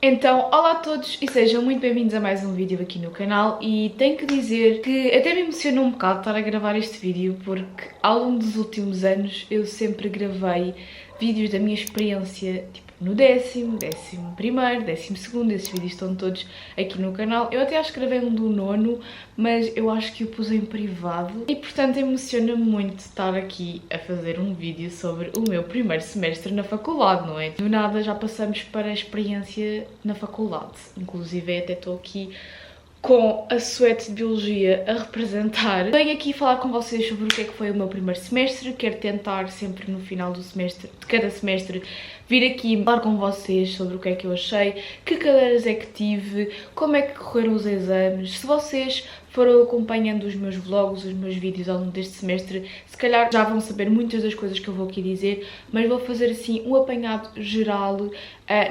Então, olá a todos e sejam muito bem-vindos a mais um vídeo aqui no canal e tenho que dizer que até me emociona um bocado estar a gravar este vídeo porque ao longo dos últimos anos eu sempre gravei vídeos da minha experiência tipo no décimo primeiro, 12º, esses vídeos estão todos aqui no canal. Eu até acho que gravei um do nono, mas eu acho que o pus em privado e portanto emociona-me muito estar aqui a fazer um vídeo sobre o meu primeiro semestre na faculdade, não é? Do nada já passamos para a experiência na faculdade, inclusive até estou aqui com a suéte de Biologia a representar. Venho aqui falar com vocês sobre o que é que foi o meu primeiro semestre. Quero tentar sempre no final do semestre, de cada semestre, vir aqui falar com vocês sobre o que é que eu achei, que cadeiras é que tive, como é que correram os exames. Se vocês foram acompanhando os meus vlogs, os meus vídeos ao longo deste semestre, se calhar já vão saber muitas das coisas que eu vou aqui dizer, mas vou fazer assim um apanhado geral,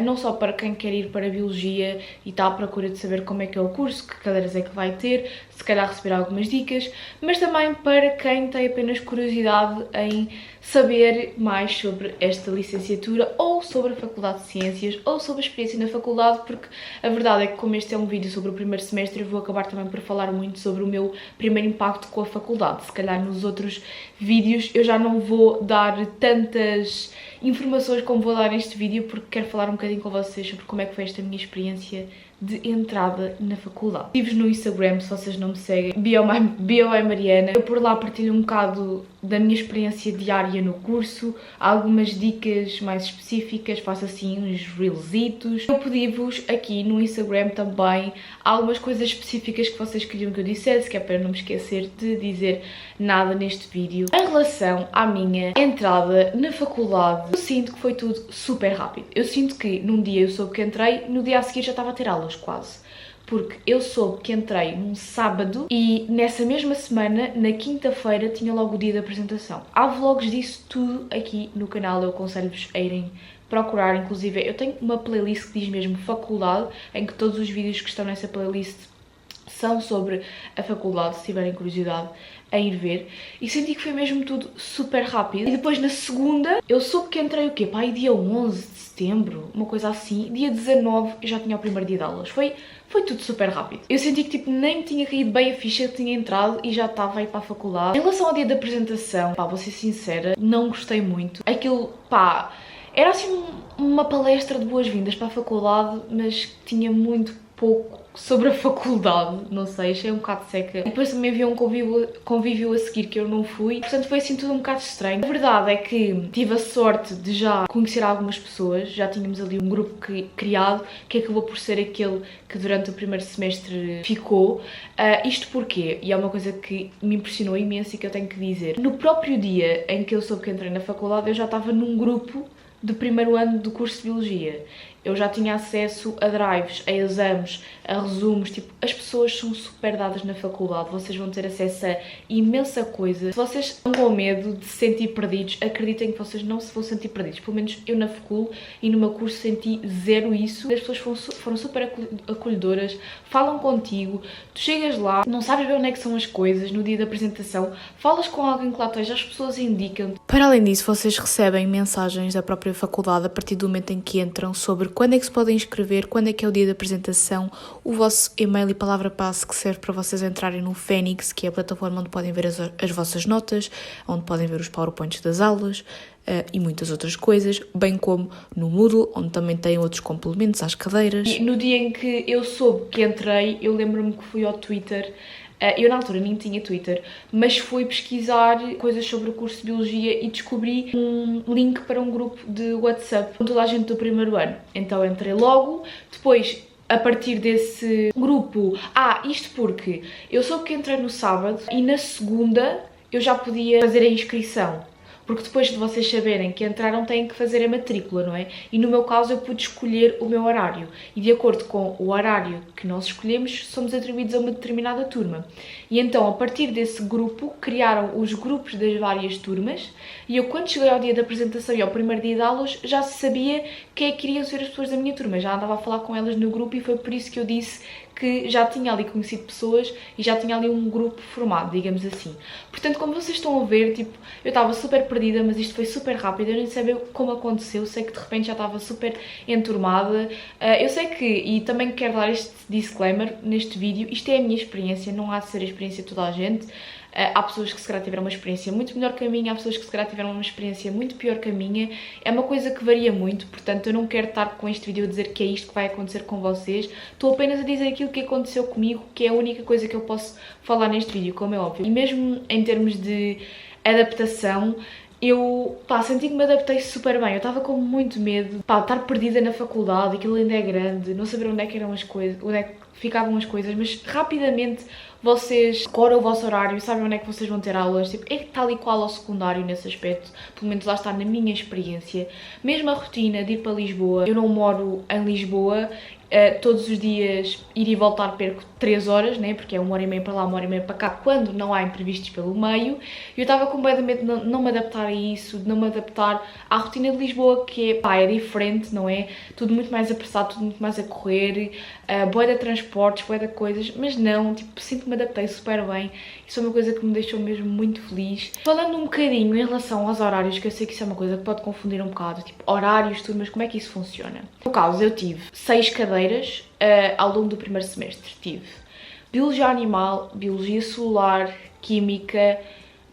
não só para quem quer ir para a Biologia e está à procura de saber como é que é o curso, que cadeiras é que vai ter, se calhar receber algumas dicas, mas também para quem tem apenas curiosidade em saber mais sobre esta licenciatura ou sobre a Faculdade de Ciências ou sobre a experiência na faculdade, porque a verdade é que como este é um vídeo sobre o primeiro semestre, eu vou acabar também por falar muito sobre o meu primeiro impacto com a faculdade. Se calhar nos outros vídeos eu já não vou dar tantas informações como vou dar neste vídeo, porque quero falar um bocadinho com vocês sobre como é que foi esta minha experiência de entrada na faculdade. Estive no Instagram, se vocês não me seguem, Bio by Mariana. Eu por lá partilho um bocado da minha experiência diária no curso, algumas dicas mais específicas, faço assim uns reelsitos. Eu pedi-vos aqui no Instagram também algumas coisas específicas que vocês queriam que eu dissesse, que é para não me esquecer de dizer nada neste vídeo. Em relação à minha entrada na faculdade, eu sinto que foi tudo super rápido. Eu sinto que num dia eu soube que entrei, no dia a seguir já estava a ter aulas quase. Porque eu soube que entrei num sábado e nessa mesma semana, na quinta-feira, tinha logo o dia da apresentação. Há vlogs disso tudo aqui no canal, eu aconselho-vos a irem procurar. Inclusive eu tenho uma playlist que diz mesmo faculdade, em que todos os vídeos que estão nessa playlist são sobre a faculdade, se tiverem curiosidade a ir ver, e senti que foi mesmo tudo super rápido. E depois na segunda eu soube que entrei o quê? Pá, aí dia 11 de setembro, uma coisa assim, dia 19 eu já tinha o primeiro dia de aulas. Foi tudo super rápido. Eu senti que tipo nem me tinha caído bem a ficha, que tinha entrado e já estava a ir para a faculdade. Em relação ao dia da apresentação, pá, vou ser sincera, não gostei muito. Aquilo, pá, era assim uma palestra de boas-vindas para a faculdade, mas tinha muito pouco sobre a faculdade, não sei, achei um bocado seca. E depois também havia um convívio a seguir que eu não fui, portanto foi assim tudo um bocado estranho. A verdade é que tive a sorte de já conhecer algumas pessoas, já tínhamos ali um grupo criado, que acabou por ser aquele que durante o primeiro semestre ficou. Isto porquê? E é uma coisa que me impressionou imenso e que eu tenho que dizer. No próprio dia em que eu soube que entrei na faculdade, eu já estava num grupo do primeiro ano do curso de Biologia. Eu já tinha acesso a drives, a exames, a resumos, tipo, as pessoas são super dadas na faculdade, vocês vão ter acesso a imensa coisa. Se vocês estão com medo de se sentir perdidos, acreditem que vocês não se vão sentir perdidos. Pelo menos eu na facul e no meu curso senti zero isso. As pessoas foram super acolhedoras, falam contigo, tu chegas lá, não sabes bem onde é que são as coisas, no dia da apresentação, falas com alguém que lá esteja, as pessoas indicam-te. Para além disso, vocês recebem mensagens da própria faculdade a partir do momento em que entram sobre quando é que se podem inscrever, quando é que é o dia da apresentação, o vosso e-mail e palavra-passe que serve para vocês entrarem no Fenix, que é a plataforma onde podem ver as vossas notas, onde podem ver os PowerPoints das aulas e muitas outras coisas, bem como no Moodle, onde também têm outros complementos às cadeiras. E no dia em que eu soube que entrei, eu lembro-me que fui ao Twitter. Eu na altura nem tinha Twitter, mas fui pesquisar coisas sobre o curso de Biologia e descobri um link para um grupo de WhatsApp com toda a gente do primeiro ano. Então entrei logo, depois a partir desse grupo... isto porque eu soube que entrei no sábado e na segunda eu já podia fazer a inscrição. Porque depois de vocês saberem que entraram têm que fazer a matrícula, não é? E no meu caso eu pude escolher o meu horário. E de acordo com o horário que nós escolhemos, somos atribuídos a uma determinada turma. E então, a partir desse grupo, criaram os grupos das várias turmas. E eu, quando cheguei ao dia da apresentação e ao primeiro dia de aulas, já sabia quem é que queriam ser as pessoas da minha turma. Já andava a falar com elas no grupo e foi por isso que eu disse que já tinha ali conhecido pessoas e já tinha ali um grupo formado, digamos assim. Portanto, como vocês estão a ver, tipo, eu estava super perdida, mas isto foi super rápido, eu nem sabia como aconteceu, sei que de repente já estava super enturmada. Eu sei que, e também quero dar este disclaimer neste vídeo, isto é a minha experiência, não há de ser a experiência de toda a gente. Há pessoas que se calhar tiveram uma experiência muito melhor que a minha, há pessoas que se calhar tiveram uma experiência muito pior que a minha. É uma coisa que varia muito, portanto eu não quero estar com este vídeo a dizer que é isto que vai acontecer com vocês. Estou apenas a dizer aquilo que aconteceu comigo, que é a única coisa que eu posso falar neste vídeo, como é óbvio. E mesmo em termos de adaptação, eu, senti que me adaptei super bem. Eu estava com muito medo, estar perdida na faculdade, aquilo ainda é grande, não saber onde é que eram as coisas, onde é que ficavam as coisas, mas rapidamente vocês decoram o vosso horário, sabem onde é que vocês vão ter aulas, tipo, é tal e qual ao secundário nesse aspecto, pelo menos lá está na minha experiência. Mesmo a rotina de ir para Lisboa, eu não moro em Lisboa, todos os dias ir e voltar perco 3 horas, né? Porque é 1h30 para lá, 1h30 para cá, quando não há imprevistos pelo meio. Eu estava completamente de não me adaptar a isso, de não me adaptar à rotina de Lisboa, que é diferente, não é? Tudo muito mais apressado, tudo muito mais a correr, bué de transportes, bué de coisas, mas não, tipo, sinto que me adaptei super bem. Isso é uma coisa que me deixou mesmo muito feliz. Falando um bocadinho em relação aos horários, que eu sei que isso é uma coisa que pode confundir um bocado, tipo, horários, turmas, como é que isso funciona? No caso, eu tive 6 cadeiras ao longo do primeiro semestre. Tive Biologia Animal, Biologia Celular, Química,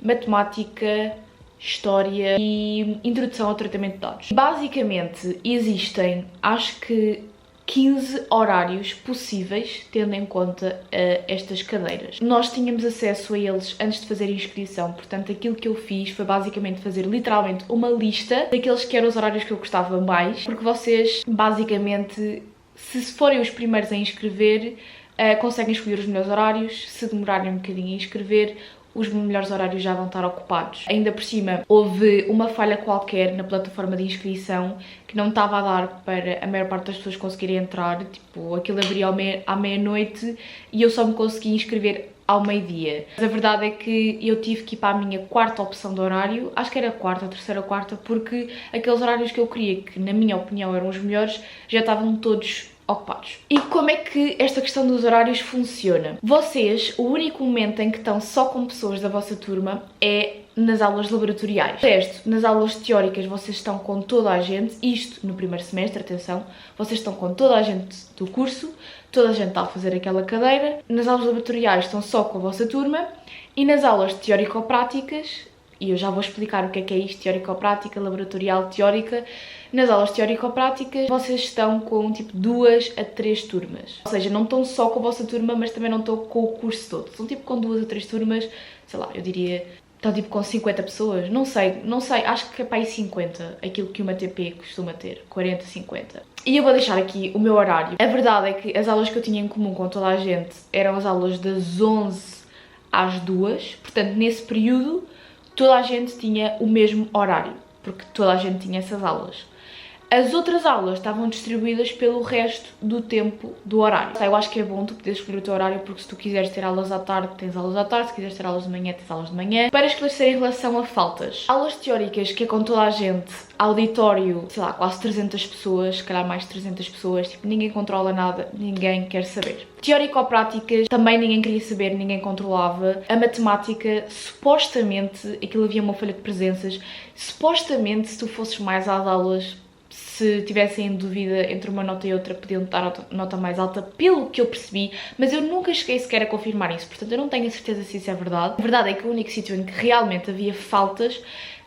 Matemática, História e Introdução ao Tratamento de Dados. Basicamente existem, acho que 15 horários possíveis, tendo em conta estas cadeiras. Nós tínhamos acesso a eles antes de fazer a inscrição, portanto aquilo que eu fiz foi basicamente fazer literalmente uma lista daqueles que eram os horários que eu gostava mais, porque vocês basicamente, se forem os primeiros a inscrever, conseguem escolher os melhores horários. Se demorarem um bocadinho a inscrever, os melhores horários já vão estar ocupados. Ainda por cima, houve uma falha qualquer na plataforma de inscrição que não estava a dar para a maior parte das pessoas conseguirem entrar. Tipo, aquilo abria à meia-noite e eu só me consegui inscrever ao meio-dia. Mas a verdade é que eu tive que ir para a minha quarta opção de horário, acho que era a quarta, a terceira ou quarta, porque aqueles horários que eu queria, que na minha opinião eram os melhores, já estavam todos ocupados. E como é que esta questão dos horários funciona? Vocês, o único momento em que estão só com pessoas da vossa turma é nas aulas laboratoriais. O resto, nas aulas teóricas, vocês estão com toda a gente, isto no primeiro semestre, atenção, vocês estão com toda a gente do curso, toda a gente está a fazer aquela cadeira. Nas aulas laboratoriais estão só com a vossa turma e nas aulas teórico-práticas, e eu já vou explicar o que é isto, teórico-prática, laboratorial, teórica. Nas aulas teórico-práticas, vocês estão com tipo 2 a 3 turmas. Ou seja, não estão só com a vossa turma, mas também não estão com o curso todo. Estão tipo com 2 a 3 turmas, sei lá, eu diria, estão tipo com 50 pessoas. Não sei, acho que é para aí 50, aquilo que uma TP costuma ter, 40, 50. E eu vou deixar aqui o meu horário. A verdade é que as aulas que eu tinha em comum com toda a gente eram as aulas das 11 às 2, portanto, nesse período, toda a gente tinha o mesmo horário, porque toda a gente tinha essas aulas. As outras aulas estavam distribuídas pelo resto do tempo do horário. Eu acho que é bom tu poderes escolher o teu horário, porque se tu quiseres ter aulas à tarde, tens aulas à tarde, se quiseres ter aulas de manhã, tens aulas de manhã. Para esclarecer em relação a faltas, aulas teóricas que é com toda a gente, auditório, sei lá, quase 300 pessoas, se calhar mais de 300 pessoas, tipo, ninguém controla nada, ninguém quer saber. Teórico-práticas, também ninguém queria saber, ninguém controlava. A matemática, supostamente, aquilo havia uma folha de presenças, supostamente se tu fosses mais às aulas, se tivessem dúvida entre uma nota e outra, podiam dar a nota mais alta, pelo que eu percebi, mas eu nunca cheguei sequer a confirmar isso, portanto eu não tenho a certeza se isso é verdade. A verdade é que o único sítio em que realmente havia faltas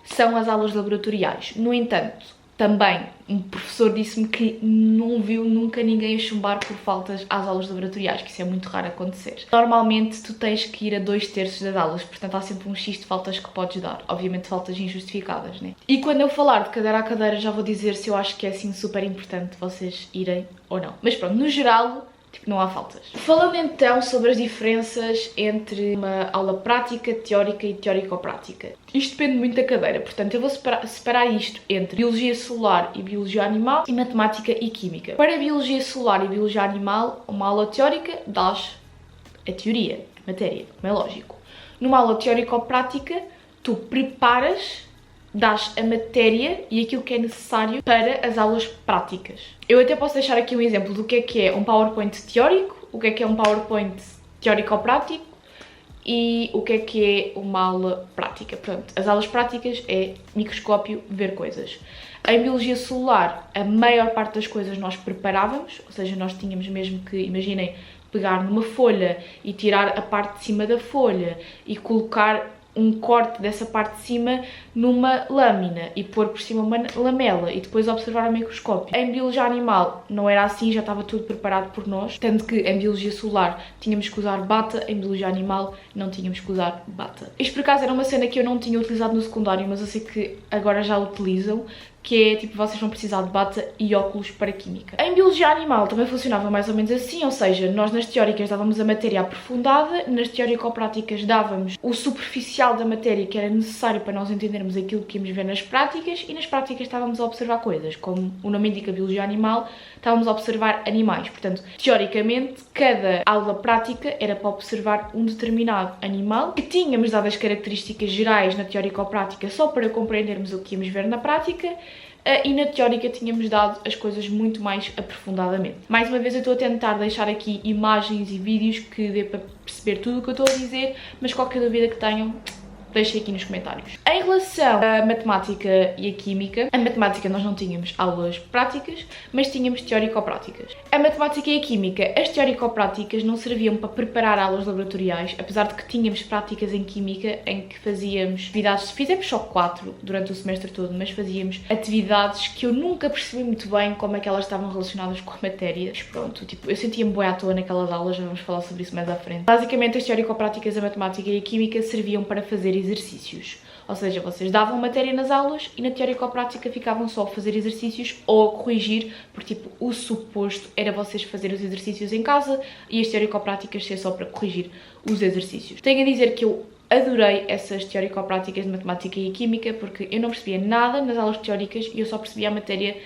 são as aulas laboratoriais. No entanto, também um professor disse-me que não viu nunca ninguém a chumbar por faltas às aulas laboratoriais, que isso é muito raro acontecer. Normalmente tu tens que ir a 2/3 das aulas, portanto há sempre um X de faltas que podes dar, obviamente faltas injustificadas, né? E quando eu falar de cadeira a cadeira já vou dizer se eu acho que é assim super importante vocês irem ou não. Mas pronto, no geral, tipo, não há faltas. Falando então sobre as diferenças entre uma aula prática, teórica e teórico-prática. Isto depende muito da cadeira, portanto eu vou separar isto entre Biologia Celular e Biologia Animal e Matemática e Química. Para Biologia Celular e Biologia Animal, uma aula teórica dás a teoria, a matéria, como é lógico. Numa aula teórico-prática, tu preparas, dás a matéria e aquilo que é necessário para as aulas práticas. Eu até posso deixar aqui um exemplo do que é um PowerPoint teórico o que é um PowerPoint teórico-prático e o que é uma aula prática. Pronto, as aulas práticas é microscópio, ver coisas. Em biologia celular, a maior parte das coisas nós preparávamos, ou seja, nós tínhamos mesmo que, imaginem, pegar numa folha e tirar a parte de cima da folha e colocar um corte dessa parte de cima numa lâmina e pôr por cima uma lamela e depois observar ao microscópio. Em biologia animal não era assim, já estava tudo preparado por nós, tanto que em biologia celular tínhamos que usar bata, em biologia animal não tínhamos que usar bata. Isto por acaso era uma cena que eu não tinha utilizado no secundário, mas eu sei que agora já utilizam, que é tipo, vocês vão precisar de bata e óculos para química. Em biologia animal também funcionava mais ou menos assim, ou seja, nós nas teóricas dávamos a matéria aprofundada, nas teórico-práticas dávamos o superficial da matéria que era necessário para nós entendermos aquilo que íamos ver nas práticas, e nas práticas estávamos a observar coisas, como o nome indica, biologia animal, estávamos a observar animais. Portanto, teoricamente, cada aula prática era para observar um determinado animal, que tínhamos dado as características gerais na teórico-prática só para compreendermos o que íamos ver na prática, e na teórica tínhamos dado as coisas muito mais aprofundadamente. Mais uma vez eu estou a tentar deixar aqui imagens e vídeos que dê para perceber tudo o que eu estou a dizer, mas qualquer dúvida que tenham, deixem aqui nos comentários. Em relação à matemática e a química, a matemática nós não tínhamos aulas práticas, mas tínhamos teórico-práticas. A matemática e a química, as teórico-práticas não serviam para preparar aulas laboratoriais, apesar de que tínhamos práticas em química em que fazíamos atividades, fizemos só 4 durante o semestre todo, mas fazíamos atividades que eu nunca percebi muito bem como é que elas estavam relacionadas com a matéria. Mas pronto, tipo, eu sentia-me bué à toa naquelas aulas, já vamos falar sobre isso mais à frente. Basicamente as teórico-práticas, a matemática e a química serviam para fazer exercícios, ou seja, vocês davam matéria nas aulas e na teórico-prática ficavam só a fazer exercícios ou a corrigir, porque tipo, o suposto era vocês fazerem os exercícios em casa e as teórico-práticas ser só para corrigir os exercícios. Tenho a dizer que eu adorei essas teórico-práticas de matemática e química porque eu não percebia nada nas aulas teóricas e eu só percebia a matéria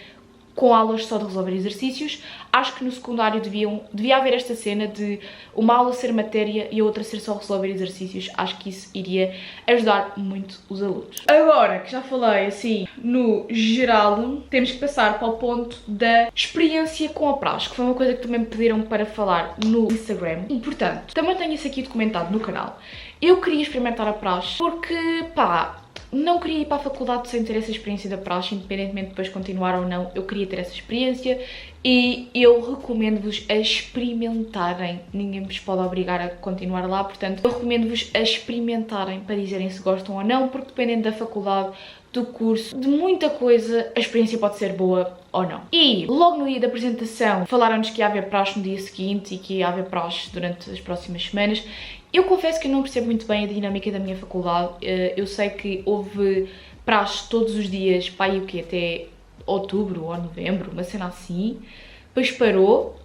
com aulas só de resolver exercícios. Acho que no secundário devia haver esta cena de uma aula ser matéria e a outra ser só resolver exercícios. Acho que isso iria ajudar muito os alunos. Agora que já falei assim no geral, temos que passar para o ponto da experiência com a praxe, que foi uma coisa que também me pediram para falar no Instagram. E, portanto, também tenho isso aqui documentado no canal. Eu queria experimentar a praxe porque, pá, não queria ir para a faculdade sem ter essa experiência da praxe, independentemente de depois continuar ou não, eu queria ter essa experiência e eu recomendo-vos a experimentarem. Ninguém vos pode obrigar a continuar lá, portanto, eu recomendo-vos a experimentarem para dizerem se gostam ou não, porque dependendo da faculdade, do curso, de muita coisa, a experiência pode ser boa ou não. E logo no dia da apresentação falaram-nos que ia haver praxe no dia seguinte e que ia haver praxe durante as próximas semanas. Eu confesso que eu não percebo muito bem a dinâmica da minha faculdade. Eu sei que houve praxe todos os dias, pá, e o quê? Até outubro ou novembro, uma cena assim. Depois parou.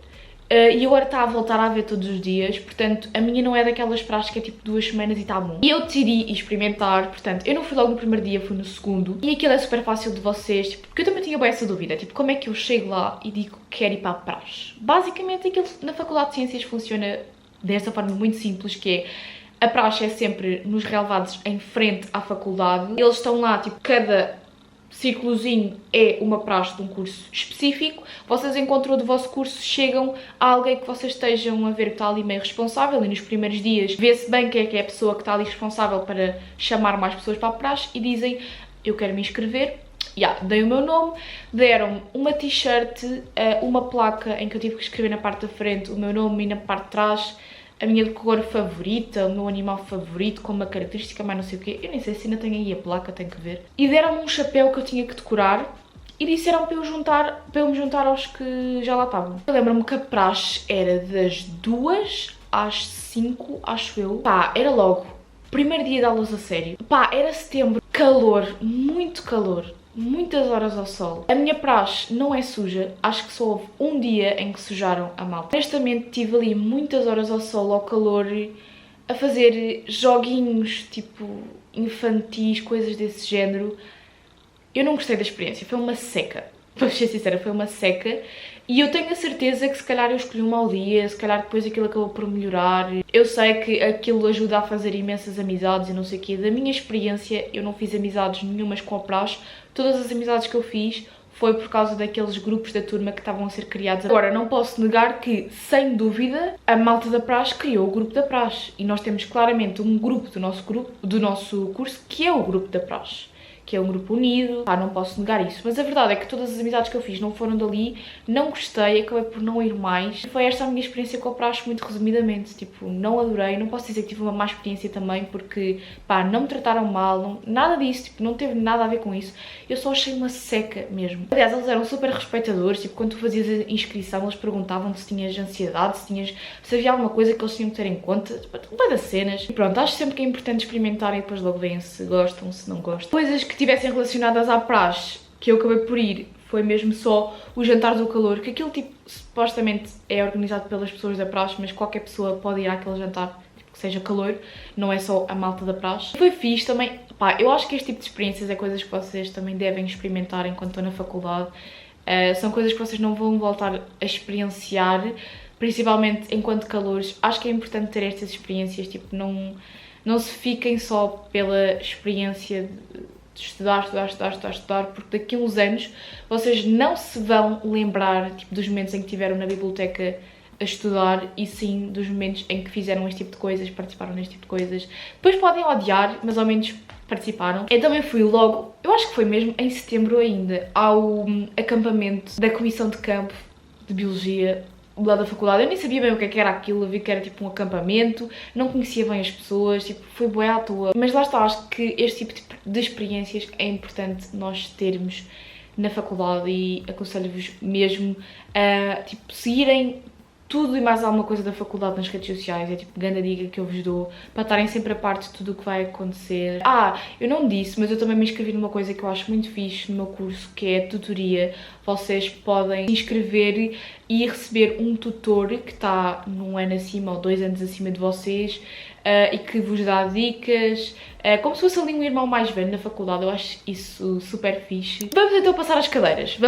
E agora está a voltar a haver todos os dias, portanto, a minha não é daquelas praxes que é tipo 2 semanas e está bom. E eu decidi experimentar, portanto, eu não fui logo no primeiro dia, fui no segundo. E aquilo é super fácil de vocês, tipo, porque eu também tinha bem essa dúvida, tipo, como é que eu chego lá e digo que quero ir para a praxe? Basicamente, aquilo na Faculdade de Ciências funciona desta forma muito simples, que é a praxe é sempre nos relevados em frente à faculdade. Eles estão lá, tipo, cada círculozinho é uma praxe de um curso específico. Vocês encontram do vosso curso, chegam a alguém que vocês estejam a ver que está ali meio responsável e nos primeiros dias vê-se bem quem é que é a pessoa que está ali responsável para chamar mais pessoas para a praxe e dizem, eu quero me inscrever. Dei o meu nome, deram uma t-shirt, uma placa em que eu tive que escrever na parte da frente o meu nome e na parte de trás a minha cor favorita, o meu animal favorito, com uma característica, mais não sei o quê. Eu nem sei se ainda tenho aí a placa, tenho que ver. E deram-me um chapéu que eu tinha que decorar e disseram para eu me juntar aos que já lá estavam. Eu lembro-me que a praxe era das 2 às 5, acho eu. Pá, era logo primeiro dia de aulas a sério. Pá, era setembro, calor, muito calor. Muitas horas ao sol. A minha praxe não é suja, acho que só houve um dia em que sujaram a malta. Honestamente, tive ali muitas horas ao sol, ao calor, a fazer joguinhos, tipo, infantis, coisas desse género. Eu não gostei da experiência, foi uma seca. Para ser sincera, foi uma seca. E eu tenho a certeza que se calhar eu escolhi um mau dia, se calhar depois aquilo acabou por melhorar. Eu sei que aquilo ajuda a fazer imensas amizades e não sei o quê. Da minha experiência, eu não fiz amizades nenhumas com a praxe. Todas as amizades que eu fiz foi por causa daqueles grupos da turma que estavam a ser criados. Agora, não posso negar que, sem dúvida, a malta da praxe criou o grupo da praxe. E nós temos claramente um grupo do nosso curso que é o grupo da praxe, que é um grupo unido. Não posso negar isso. Mas a verdade é que todas as amizades que eu fiz não foram dali, não gostei, acabei por não ir mais. Foi esta a minha experiência com a praxe, muito resumidamente. Tipo, não adorei, não posso dizer que tive uma má experiência também, porque, pá, não me trataram mal, nada disso, tipo, não teve nada a ver com isso. Eu só achei uma seca mesmo. Aliás, eles eram super respeitadores, tipo, quando tu fazias a inscrição, eles perguntavam se tinhas ansiedade, se havia alguma coisa que eles tinham que ter em conta, tipo, vai das cenas. E pronto, acho sempre que é importante experimentar e depois logo veem se gostam, se não gostam. Coisas que tivessem relacionadas à praxe, que eu acabei por ir, foi mesmo só o jantar do calor, que aquilo tipo supostamente é organizado pelas pessoas da praxe, mas qualquer pessoa pode ir àquele jantar, tipo, que seja calor, não é só a malta da praxe. Foi fixe também, pá, eu acho que este tipo de experiências é coisas que vocês também devem experimentar enquanto estão na faculdade. São coisas que vocês não vão voltar a experienciar, principalmente enquanto calores. Acho que é importante ter estas experiências, tipo, não se fiquem só pela experiência de estudar, porque daqui a uns anos vocês não se vão lembrar tipo, dos momentos em que estiveram na biblioteca a estudar, e sim dos momentos em que fizeram este tipo de coisas, participaram neste tipo de coisas. Depois podem odiar, mas ao menos participaram. Eu também fui logo, eu acho que foi mesmo em setembro ainda, ao acampamento da comissão de campo de Biologia lá da faculdade. Eu nem sabia bem o que era aquilo, eu vi que era tipo um acampamento, não conhecia bem as pessoas, tipo, foi bué à toa. Mas lá está, acho que este tipo de experiências é importante nós termos na faculdade, e aconselho-vos mesmo a tipo, seguirem tudo e mais alguma coisa da faculdade nas redes sociais. É tipo grande dica que eu vos dou, para estarem sempre a parte de tudo o que vai acontecer. Eu não disse, mas eu também me inscrevi numa coisa que eu acho muito fixe no meu curso, que é a tutoria. Vocês podem se inscrever e receber um tutor que está num ano acima ou 2 anos acima de vocês, e que vos dá dicas, como se fosse ali um irmão mais velho na faculdade. Eu acho isso super fixe. Vamos então passar às cadeiras.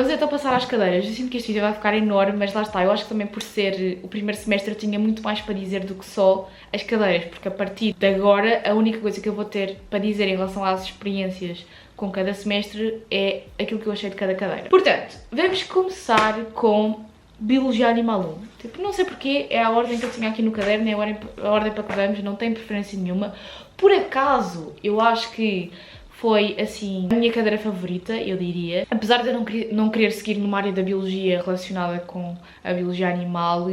Eu sinto que este vídeo vai ficar enorme, mas lá está, eu acho que também por ser o primeiro semestre eu tinha muito mais para dizer do que só as cadeiras, porque a partir de agora a única coisa que eu vou ter para dizer em relação às experiências com cada semestre é aquilo que eu achei de cada cadeira. Portanto, vamos começar com Biologia Animal 1. Tipo, não sei porque é a ordem que eu tinha aqui no caderno, é a ordem para que vamos, não tem preferência nenhuma. Por acaso, eu acho que foi, assim, a minha cadeira favorita, eu diria. Apesar de eu não querer seguir numa área da biologia relacionada com a biologia animal,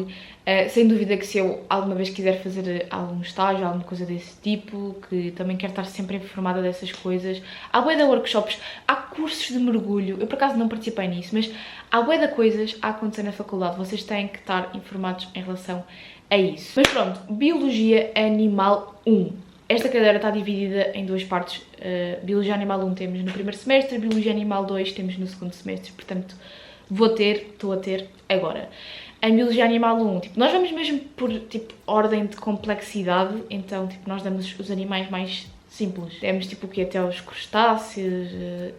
sem dúvida que se eu alguma vez quiser fazer algum estágio, alguma coisa desse tipo, que também quero estar sempre informada dessas coisas. Há bué de workshops, há cursos de mergulho, eu por acaso não participei nisso, mas há bué de coisas a acontecer na faculdade, vocês têm que estar informados em relação a isso. Mas pronto, Biologia Animal 1. Esta cadeira está dividida em 2 partes. Biologia Animal 1 temos no primeiro semestre, Biologia Animal 2 temos no segundo semestre, portanto estou a ter agora. Em Biologia Animal 1, tipo, nós vamos mesmo por tipo, ordem de complexidade, então tipo, nós damos os animais mais simples. Temos tipo o que até os crustáceos,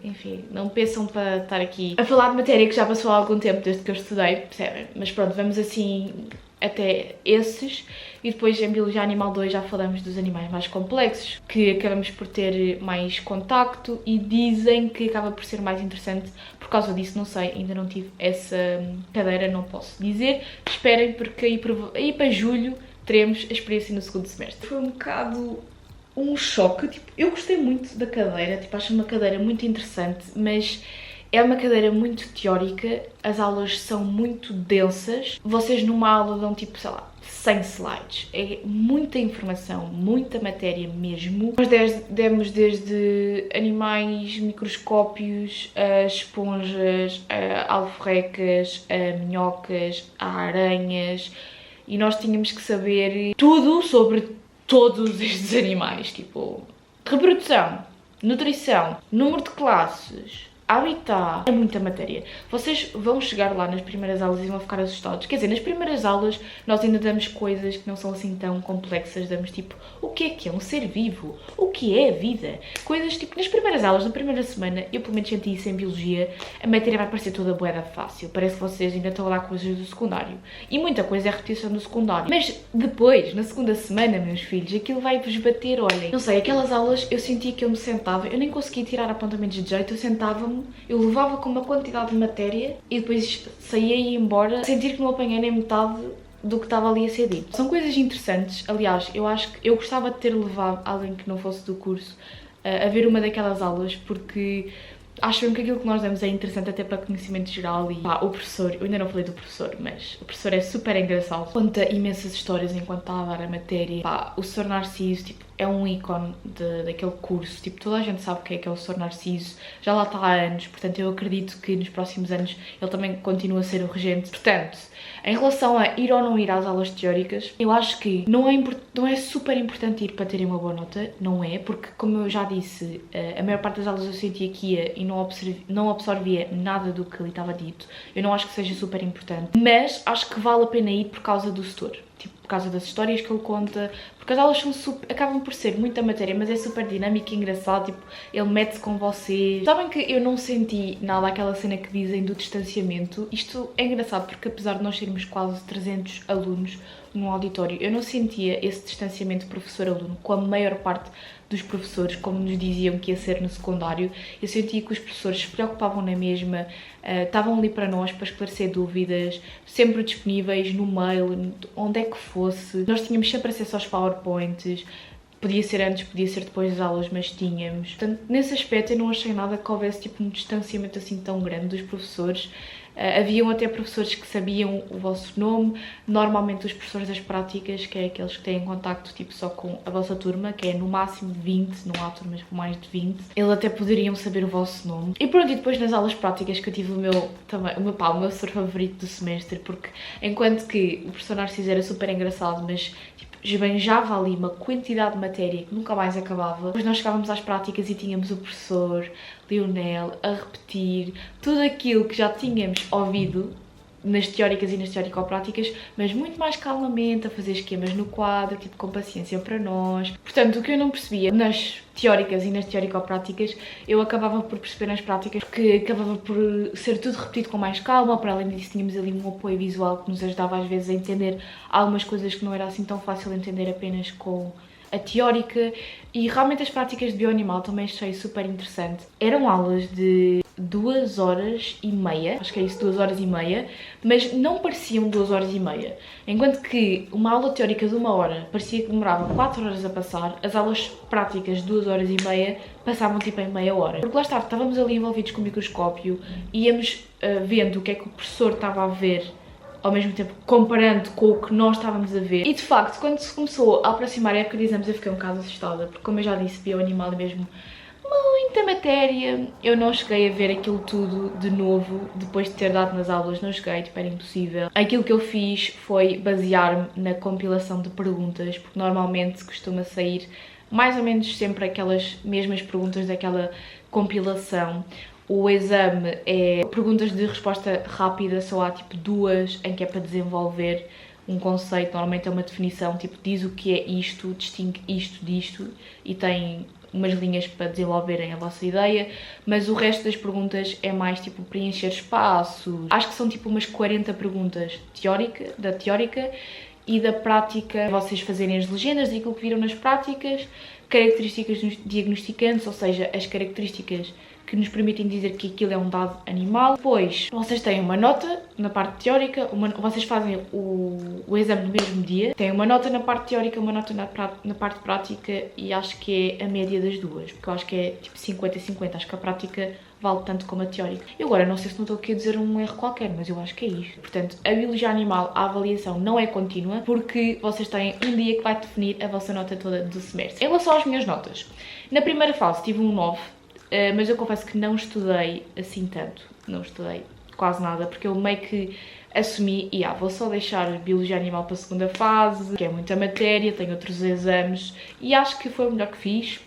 enfim, não pensam para estar aqui a falar de matéria que já passou há algum tempo desde que eu estudei, percebem? Mas pronto, vamos assim até esses, e depois em Biologia Animal 2 já falamos dos animais mais complexos, que acabamos por ter mais contacto, e dizem que acaba por ser mais interessante por causa disso. Não sei, ainda não tive essa cadeira, não posso dizer. Esperem, porque aí para julho teremos a experiência no segundo semestre. Foi um bocado um choque, tipo, eu gostei muito da cadeira, tipo, acho uma cadeira muito interessante, mas é uma cadeira muito teórica, as aulas são muito densas, vocês numa aula dão tipo, sei lá, 100 slides, é muita informação, muita matéria mesmo. Nós demos desde animais, microscópios, a esponjas, a alforrecas, a minhocas, a aranhas, e nós tínhamos que saber tudo sobre todos estes animais, tipo reprodução, nutrição, número de classes, habitat, é muita matéria. Vocês vão chegar lá nas primeiras aulas e vão ficar assustados. Quer dizer, nas primeiras aulas nós ainda damos coisas que não são assim tão complexas. Damos tipo, o que é um ser vivo? O que é a vida? Coisas tipo, nas primeiras aulas, na primeira semana, eu pelo menos senti isso em Biologia, a matéria vai parecer toda bué da fácil. Parece que vocês ainda estão a dar coisas do secundário. E muita coisa é repetição do secundário. Mas depois, na segunda semana, meus filhos, aquilo vai-vos bater, olhem. Não sei, aquelas aulas eu sentia que eu me sentava, eu nem conseguia tirar apontamentos de jeito, eu sentava-me aluno, eu levava com uma quantidade de matéria e depois saía e ia embora a sentir que não apanhei nem metade do que estava ali a ser dito. São coisas interessantes, aliás, eu acho que eu gostava de ter levado alguém que não fosse do curso a ver uma daquelas aulas, porque acho mesmo que aquilo que nós damos é interessante até para conhecimento geral e pá, o professor, eu ainda não falei do professor, mas o professor é super engraçado, conta imensas histórias enquanto está a dar a matéria. Pá, o Sr. Narciso, tipo, é um ícone daquele curso, tipo, toda a gente sabe o que é o Sr. Narciso, já lá está há anos, portanto eu acredito que nos próximos anos ele também continua a ser o regente. Portanto, em relação a ir ou não ir às aulas teóricas, eu acho que não é super importante ir para terem uma boa nota, não é, porque como eu já disse, a maior parte das aulas eu sentia que ia e não absorvia nada do que ali estava dito. Eu não acho que seja super importante, mas acho que vale a pena ir por causa do setor. Tipo, por causa das histórias que ele conta, porque as aulas acabam por ser muita matéria, mas é super dinâmico e engraçado, tipo, ele mete-se com vocês. Sabem que eu não senti nada aquela cena que dizem do distanciamento? Isto é engraçado porque apesar de nós sermos quase 300 alunos num auditório, eu não sentia esse distanciamento professor-aluno com a maior parte dos professores, como nos diziam que ia ser no secundário. Eu sentia que os professores se preocupavam na mesma, estavam ali para nós, para esclarecer dúvidas, sempre disponíveis no mail, onde é que fosse. Nós tínhamos sempre acesso aos PowerPoints, podia ser antes, podia ser depois das aulas, mas tínhamos. Portanto, nesse aspecto eu não achei nada que houvesse tipo um distanciamento assim tão grande dos professores. Haviam até professores que sabiam o vosso nome, normalmente os professores das práticas, que é aqueles que têm contacto tipo só com a vossa turma, que é no máximo 20, não há turmas com mais de 20, eles até poderiam saber o vosso nome. E pronto, e depois nas aulas práticas que eu tive o meu professor favorito do semestre, porque enquanto que o professor Narciso era super engraçado, mas tipo, esbanjava ali uma quantidade de matéria que nunca mais acabava. Depois nós chegávamos às práticas e tínhamos o professor Lionel a repetir tudo aquilo que já tínhamos ouvido nas teóricas e nas teórico-práticas, mas muito mais calmamente, a fazer esquemas no quadro, tipo, com paciência para nós. Portanto, o que eu não percebia nas teóricas e nas teórico-práticas, eu acabava por perceber nas práticas, porque acabava por ser tudo repetido com mais calma. Para além disso, tínhamos ali um apoio visual que nos ajudava às vezes a entender algumas coisas que não era assim tão fácil entender apenas com a teórica. E realmente as práticas de bioanimal também achei super interessante. Eram aulas de 2h30, acho que é isso, 2h30, mas não pareciam 2h30. Enquanto que uma aula teórica de 1 hora parecia que demorava 4 horas a passar, as aulas práticas de 2h30 passavam tipo em meia hora. Porque lá está, estávamos ali envolvidos com o microscópio, íamos vendo o que é que o professor estava a ver, ao mesmo tempo comparando com o que nós estávamos a ver. E de facto, quando se começou a aproximar a época de exames, eu fiquei um bocado assustada, porque como eu já disse, bioanimal é mesmo muita matéria. Eu não cheguei a ver aquilo tudo de novo, depois de ter dado nas aulas, não cheguei, tipo, era impossível. Aquilo que eu fiz foi basear-me na compilação de perguntas, porque normalmente costuma sair mais ou menos sempre aquelas mesmas perguntas daquela compilação. O exame é perguntas de resposta rápida, só há tipo 2 em que é para desenvolver um conceito, normalmente é uma definição, tipo diz o que é isto, distingue isto disto e tem umas linhas para desenvolverem a vossa ideia, mas o resto das perguntas é mais tipo preencher espaços. Acho que são tipo umas 40 perguntas da teórica e da prática, vocês fazerem as legendas daquilo que viram nas práticas, características dos diagnosticantes, ou seja, as características que nos permitem dizer que aquilo é um dado animal. Depois, vocês têm uma nota na parte teórica, vocês fazem o exame no mesmo dia, têm uma nota na parte teórica, uma nota na parte prática e acho que é a média das duas, porque eu acho que é tipo 50-50, acho que a prática vale tanto como a teórica. E agora, não sei se não estou aqui a dizer um erro qualquer, mas eu acho que é isto. Portanto, a biologia animal, a avaliação não é contínua, porque vocês têm um dia que vai definir a vossa nota toda do semestre. Em relação às minhas notas, na primeira fase tive um 9, mas eu confesso que não estudei assim tanto, não estudei quase nada, porque eu meio que assumi, vou só deixar biologia animal para a segunda fase, que é muita matéria, tenho outros exames, e acho que foi o melhor que fiz.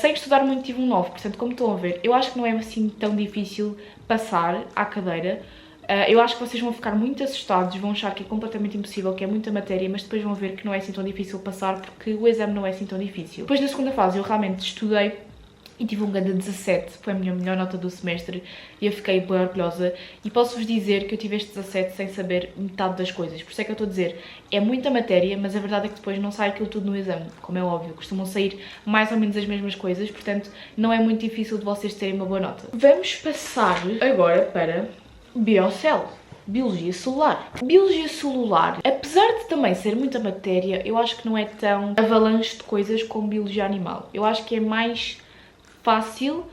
Sem estudar muito tive um 9, portanto, como estão a ver, eu acho que não é assim tão difícil passar à cadeira. Eu acho que vocês vão ficar muito assustados, vão achar que é completamente impossível, que é muita matéria, mas depois vão ver que não é assim tão difícil passar, porque o exame não é assim tão difícil. Depois, na segunda fase, eu realmente estudei e tive um grande 17, foi a minha melhor nota do semestre e eu fiquei bem orgulhosa. E posso-vos dizer que eu tive este 17 sem saber metade das coisas, por isso é que eu estou a dizer, é muita matéria, mas a verdade é que depois não sai aquilo tudo no exame, como é óbvio, costumam sair mais ou menos as mesmas coisas, portanto não é muito difícil de vocês terem uma boa nota. Vamos passar agora para Biocel. Biologia celular. Biologia celular, apesar de também ser muita matéria, eu acho que não é tão avalanche de coisas como biologia animal. Eu acho que é mais fácil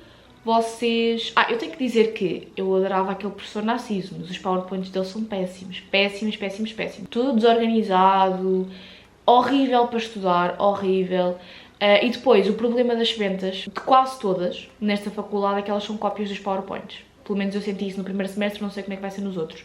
vocês... eu tenho que dizer que eu adorava aquele professor Narciso, mas os powerpoints dele são péssimos. Péssimos, péssimos, péssimos. Tudo desorganizado, horrível para estudar, horrível. E depois, o problema das sementas, de quase todas, nesta faculdade, é que elas são cópias dos powerpoints. Pelo menos eu senti isso no primeiro semestre, não sei como é que vai ser nos outros.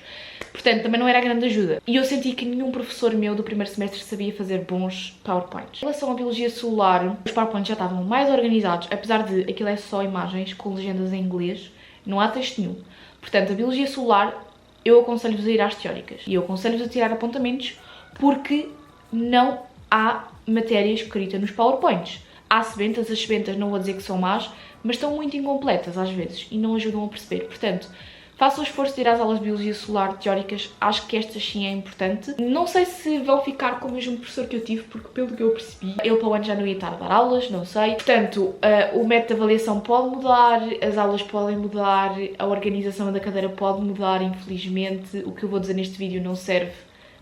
Portanto, também não era a grande ajuda. E eu senti que nenhum professor meu do primeiro semestre sabia fazer bons PowerPoints. Em relação à biologia celular, os PowerPoints já estavam mais organizados, apesar de aquilo é só imagens com legendas em inglês, não há texto nenhum. Portanto, a biologia celular, eu aconselho-vos a ir às teóricas. E eu aconselho-vos a tirar apontamentos porque não há matéria escrita nos PowerPoints. Há sementas, as sementas não vou dizer que são más, mas estão muito incompletas às vezes e não ajudam a perceber. Portanto, façam o esforço de ir às aulas de biologia celular teóricas, acho que estas sim é importante. Não sei se vão ficar com o mesmo professor que eu tive, porque pelo que eu percebi, ele para o ano já não ia estar a dar aulas, não sei. Portanto, o método de avaliação pode mudar, as aulas podem mudar, a organização da cadeira pode mudar, infelizmente. O que eu vou dizer neste vídeo não serve,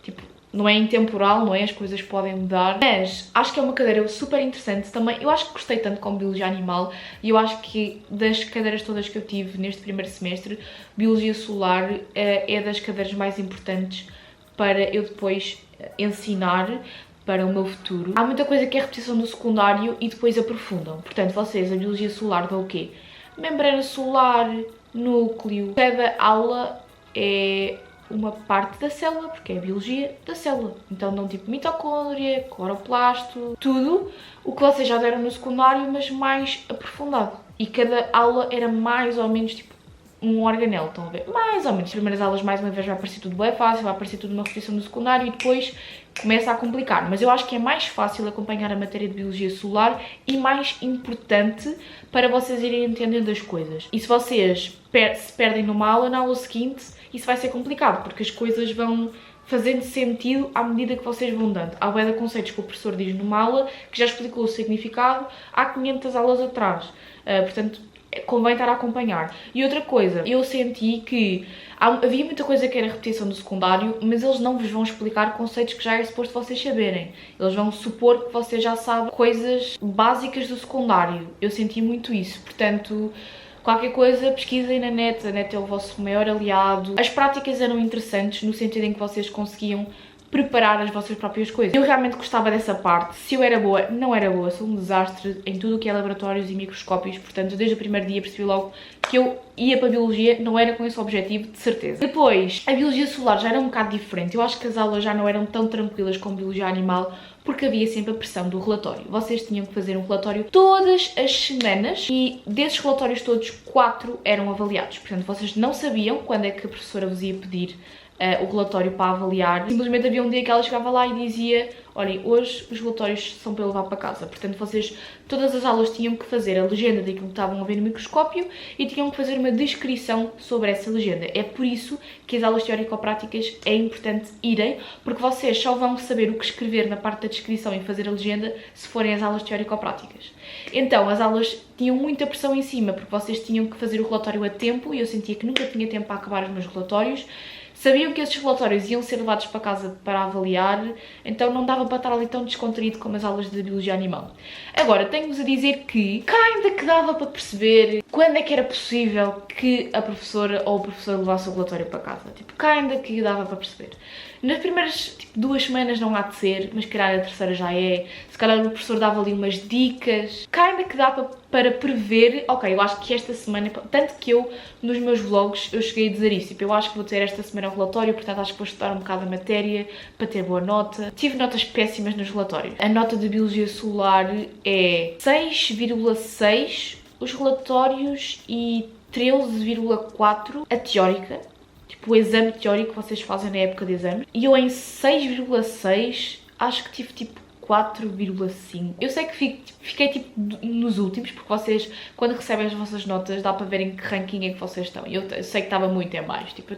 tipo... Não é intemporal, não é? As coisas podem mudar. Mas acho que é uma cadeira super interessante também. Eu acho que gostei tanto como Biologia Animal. E eu acho que das cadeiras todas que eu tive neste primeiro semestre, Biologia Celular é das cadeiras mais importantes para eu depois ensinar para o meu futuro. Há muita coisa que é repetição do secundário e depois aprofundam. Portanto, vocês, a Biologia Celular dão o quê? Membrana celular, núcleo. Cada aula é... uma parte da célula, porque é a biologia da célula. Então dão tipo mitocôndria, cloroplasto, tudo o que vocês já deram no secundário, mas mais aprofundado. E cada aula era mais ou menos tipo um organelo, estão a ver? Mais ou menos. As primeiras aulas, mais uma vez, vai aparecer tudo bem fácil, vai aparecer tudo uma repetição do secundário e depois começa a complicar. Mas eu acho que é mais fácil acompanhar a matéria de biologia celular e mais importante para vocês irem entendendo as coisas. E se vocês se perdem numa aula, na aula seguinte, isso vai ser complicado, porque as coisas vão fazendo sentido à medida que vocês vão dando. Há bué de conceitos que o professor diz numa aula, que já explicou o significado há 500 aulas atrás. Portanto, convém estar a acompanhar. E outra coisa, eu senti que havia muita coisa que era repetição do secundário, mas eles não vos vão explicar conceitos que já é suposto vocês saberem. Eles vão supor que vocês já sabem coisas básicas do secundário. Eu senti muito isso, portanto... Qualquer coisa, pesquisem na net, a net é o vosso maior aliado. As práticas eram interessantes no sentido em que vocês conseguiam preparar as vossas próprias coisas. Eu realmente gostava dessa parte. Se eu era boa, não era boa. Sou um desastre em tudo o que é laboratórios e microscópios. Portanto, desde o primeiro dia percebi logo que eu ia para a biologia, não era com esse objetivo, de certeza. Depois, a biologia celular já era um bocado diferente. Eu acho que as aulas já não eram tão tranquilas como biologia animal, porque havia sempre a pressão do relatório. Vocês tinham que fazer um relatório todas as semanas e desses relatórios todos, 4 eram avaliados. Portanto, vocês não sabiam quando é que a professora vos ia pedir o relatório para avaliar. Simplesmente havia um dia que ela chegava lá e dizia: olhem, hoje os relatórios são para eu levar para casa. Portanto, vocês, todas as aulas tinham que fazer a legenda daquilo que estavam a ver no microscópio e tinham que fazer uma descrição sobre essa legenda. É por isso que as aulas teórico-práticas é importante irem, porque vocês só vão saber o que escrever na parte da descrição e fazer a legenda se forem as aulas teórico-práticas. Então, as aulas tinham muita pressão em cima, porque vocês tinham que fazer o relatório a tempo e eu sentia que nunca tinha tempo para acabar os meus relatórios. Sabiam que esses relatórios iam ser levados para casa para avaliar, então não dava para estar ali tão descontraído como as aulas de biologia animal. Agora, tenho-vos a dizer que ainda que dava para perceber quando é que era possível que a professora ou o professor levasse o relatório para casa. Tipo, ainda que dava para perceber. Nas primeiras 2 semanas não há de ser, mas calhar a terceira já é. Se calhar o professor dava ali umas dicas. Ainda que dá para prever. Ok, eu acho que esta semana, tanto que eu nos meus vlogs eu cheguei a dizer isso, tipo, eu acho que vou ter esta semana o relatório, portanto acho que vou estudar um bocado a matéria para ter boa nota. Tive notas péssimas nos relatórios. A nota de biologia celular é 6,6 os relatórios e 13,4 a teórica. Tipo, o exame teórico que vocês fazem na época de exames. E eu em 6,6 acho que tive tipo 4,5. Eu sei que fiquei tipo nos últimos, porque vocês, quando recebem as vossas notas, dá para verem que ranking é que vocês estão. Eu sei que estava muito em baixo, tipo,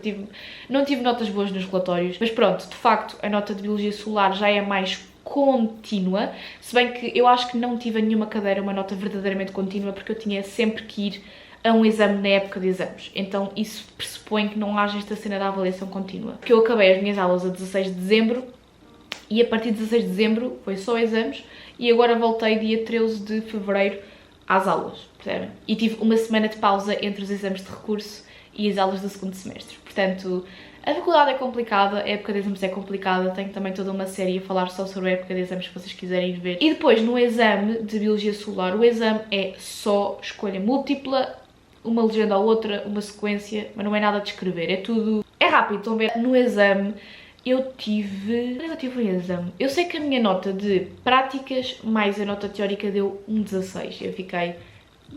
não tive notas boas nos relatórios, mas pronto, de facto, a nota de Biologia Solar já é mais contínua, se bem que eu acho que não tive a nenhuma cadeira uma nota verdadeiramente contínua, porque eu tinha sempre que ir a um exame na época de exames. Então isso pressupõe que não haja esta cena da avaliação contínua. Porque eu acabei as minhas aulas a 16 de dezembro e a partir de 16 de dezembro foi só exames e agora voltei dia 13 de fevereiro às aulas, percebem? E tive uma semana de pausa entre os exames de recurso e as aulas do segundo semestre. Portanto, a faculdade é complicada, a época de exames é complicada, tenho também toda uma série a falar só sobre a época de exames se vocês quiserem ir ver. E depois, no exame de Biologia Solar, o exame é só escolha múltipla, uma legenda ou outra, uma sequência, mas não é nada de escrever, é tudo... É rápido, estão a ver? No exame eu tive... Onde é que eu tive um exame? Eu sei que a minha nota de práticas mais a nota teórica deu um 16, eu fiquei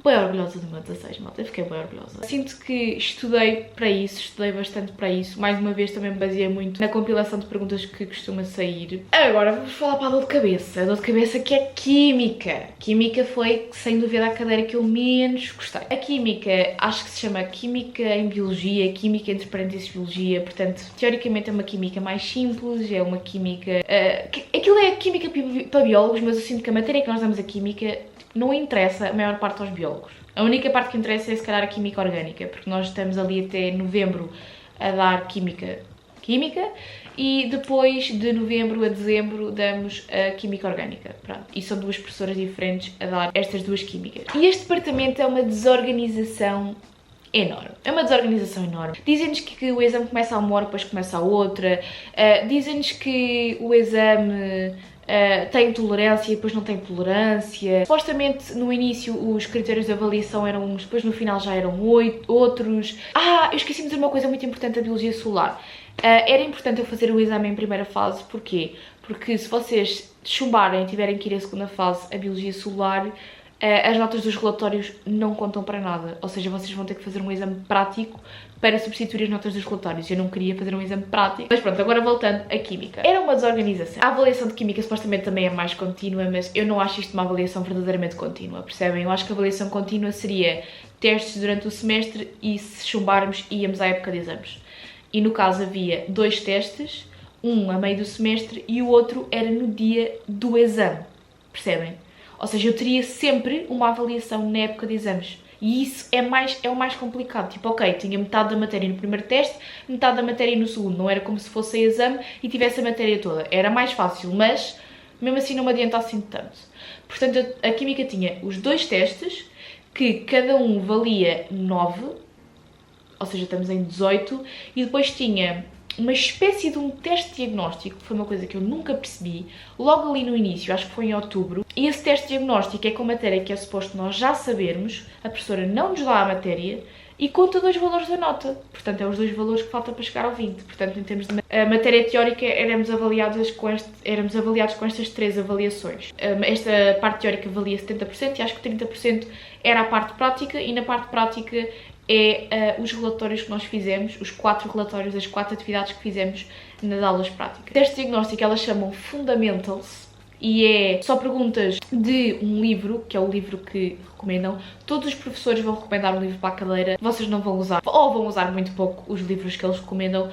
bem orgulhosa do meu 16, malta, eu fiquei bem orgulhosa. Sinto que estudei para isso, estudei bastante para isso. Mais uma vez também me baseei muito na compilação de perguntas que costuma sair. Agora vamos falar para a dor de cabeça. A dor de cabeça que é Química. Química foi, sem dúvida, a cadeira que eu menos gostei. A Química, acho que se chama Química em Biologia, Química entre parênteses Biologia, portanto, teoricamente é uma Química mais simples, é uma Química... aquilo é Química para biólogos, mas eu sinto que a matéria que nós damos a Química não interessa a maior parte aos biólogos. A única parte que interessa é, se calhar, a Química Orgânica, porque nós estamos ali até novembro a dar Química e depois de novembro a dezembro damos a Química Orgânica. Pronto. E são duas professoras diferentes a dar estas duas químicas. E este departamento é uma desorganização enorme. É uma desorganização enorme. Dizem-nos que o exame começa a uma hora, depois começa a outra. Dizem-nos que o exame... tem tolerância e depois não tem tolerância. Supostamente no início os critérios de avaliação eram uns, depois no final já eram outros. Eu esqueci de dizer uma coisa muito importante da Biologia Solar. Era importante eu fazer o exame em primeira fase, porquê? Porque se vocês chumbarem e tiverem que ir à segunda fase, a Biologia Solar, as notas dos relatórios não contam para nada, ou seja, vocês vão ter que fazer um exame prático para substituir as notas dos relatórios. Eu não queria fazer um exame prático, mas pronto, agora voltando à Química. Era uma desorganização. A avaliação de Química supostamente também é mais contínua, mas eu não acho isto uma avaliação verdadeiramente contínua, percebem? Eu acho que a avaliação contínua seria testes durante o semestre e se chumbarmos íamos à época de exames. E no caso havia 2 testes, um a meio do semestre e o outro era no dia do exame, percebem? Ou seja, eu teria sempre uma avaliação na época de exames. E isso é o mais complicado. Tipo, ok, tinha metade da matéria no primeiro teste, metade da matéria no segundo. Não era como se fosse exame e tivesse a matéria toda. Era mais fácil, mas mesmo assim não me adianta assim tanto. Portanto, a Química tinha os 2 testes, que cada um valia 9, ou seja, estamos em 18, e depois tinha uma espécie de um teste diagnóstico, que foi uma coisa que eu nunca percebi, logo ali no início, acho que foi em outubro, e esse teste diagnóstico é com matéria que é suposto nós já sabermos, a professora não nos dá a matéria, e conta 2 valores da nota, portanto é os 2 valores que falta para chegar ao 20, portanto em termos de a matéria teórica éramos avaliados com estas 3 avaliações. Esta parte teórica valia 70% e acho que 30% era a parte prática, e na parte prática os relatórios que nós fizemos, os 4 relatórios, as 4 atividades que fizemos nas aulas práticas. O teste diagnóstico elas chamam Fundamentals e é só perguntas de um livro, que é o livro que recomendam. Todos os professores vão recomendar um livro para a cadeira, vocês não vão usar, ou vão usar muito pouco os livros que eles recomendam,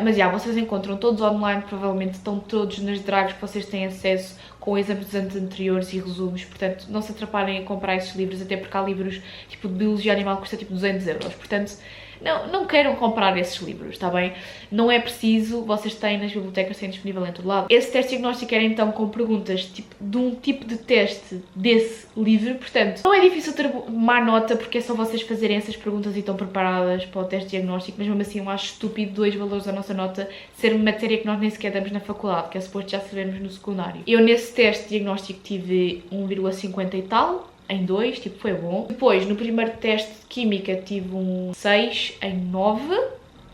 mas vocês encontram todos online, provavelmente estão todos nas drives que vocês têm acesso, com exames dos anos anteriores e resumos, portanto não se atrapalhem a comprar esses livros, até porque há livros tipo de Biologia Animal que custa tipo 200€, portanto não queiram comprar esses livros, está bem? Não é preciso, vocês têm nas bibliotecas, têm disponível em todo lado. Esse teste diagnóstico era então com perguntas tipo, de um tipo de teste desse livro, portanto não é difícil ter má nota porque é só vocês fazerem essas perguntas e estão preparadas para o teste diagnóstico, mas mesmo assim eu acho estúpido 2 valores da nossa nota ser uma matéria que nós nem sequer damos na faculdade, que é suposto já sabermos no secundário. Eu nesse teste diagnóstico tive 1,50 e tal, em 2, tipo, foi bom. Depois, no primeiro teste de Química, tive um 6 em 9,